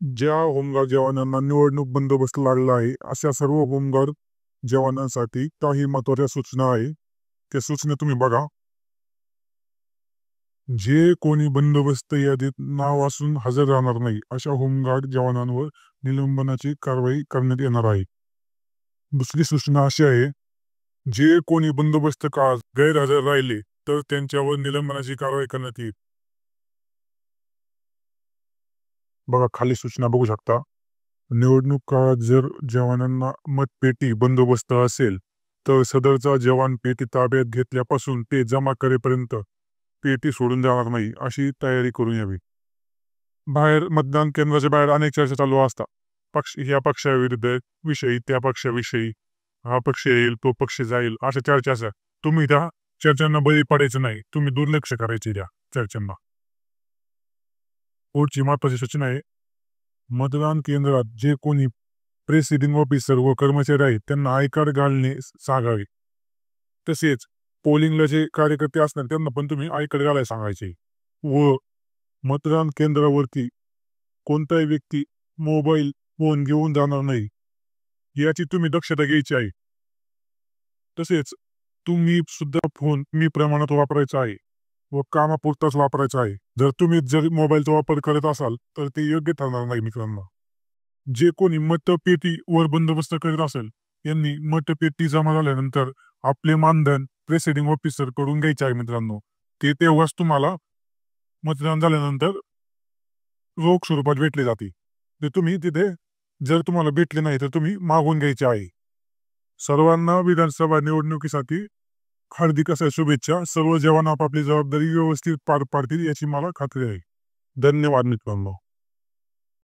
ज्या होमगार्ड जवानांना निवडणूक बंदोबस्त लागला आहे अशा सर्व होमगार्ड जवानांसाठी काही महत्त्वाच्या सूचना आहे. त्या सूचना तुम्ही बघा. जे कोणी बंदोबस्त यादीत नाव असून हजर राहणार नाही अशा होमगार्ड जवानांवर निलंबनाची कारवाई करण्यात येणार आहे. दुसरी सूचना अशी आहे, जे कोणी बंदोबस्त काळात गैरहजर राहिले तर त्यांच्यावर निलंबनाची कारवाई करण्यात येईल. बघा खाली सूचना बघू शकता. निवडणूक काळात जर जवानांना मतपेटी बंदोबस्त असेल तर सदरचा जवान पेटी ताब्यात घेतल्यापासून ते जमा करेपर्यंत पेटी सोडून जाणार नाही अशी तयारी करून यावी. बाहेर मतदान केंद्राच्या बाहेर अनेक चर्चा चालू असतात. या पक्षाविरुद्ध विषयी, त्या पक्षाविषयी, हा पक्ष येईल तो पक्ष जाईल अशा चर्चा असतात. तुम्ही त्या चर्चांना बळी पडायचं नाही. तुम्ही दुर्लक्ष करायचे त्या चर्चांना. पुढची महत्वाची सूचना आहे, मतदान केंद्रात जे कोणी प्रिसाइडिंग ऑफिसर व कर्मचारी आहेत त्यांना आय कार्ड घालणे सांगावे. तसेच पोलिंगला जे कार्यकर्ते असणार त्यांना पण तुम्ही आय कार्ड घालायला सांगायचे. व मतदान केंद्रावरती कोणताही व्यक्ती मोबाईल फोन घेऊन जाणार नाही याची तुम्ही दक्षता घ्यायची आहे. तसेच तुम्ही सुद्धा फोन कमी प्रमाणात वापरायचा आहे व कामापुरताच वापरायचा आहे. जर तुम्ही मोबाईलचा वापर करत असाल तर ते योग्य ठरणार नाही मित्रांनो. जे कोणी मतपेटीवर बंदोबस्त करीत असेल यांनी मतपेटी जमा झाल्यानंतर आपले मानधन प्रिसाइडिंग ऑफिसर कडून घ्यायचे आहे मित्रांनो. ते तेव्हाच तुम्हाला मतदान झाल्यानंतर रोख स्वरूपात भेटले जाते. ते तुम्ही तिथे जर तुम्हाला भेटले नाही तर तुम्ही मागून घ्यायचे आहे. सर्वांना विधानसभा निवडणुकीसाठी हार्दिक अशा शुभेच्छा. सर्व जवान आपापली जबाबदारी व्यवस्थित पार पाडतील याची मला खात्री आहे. धन्यवाद मित्रांनो.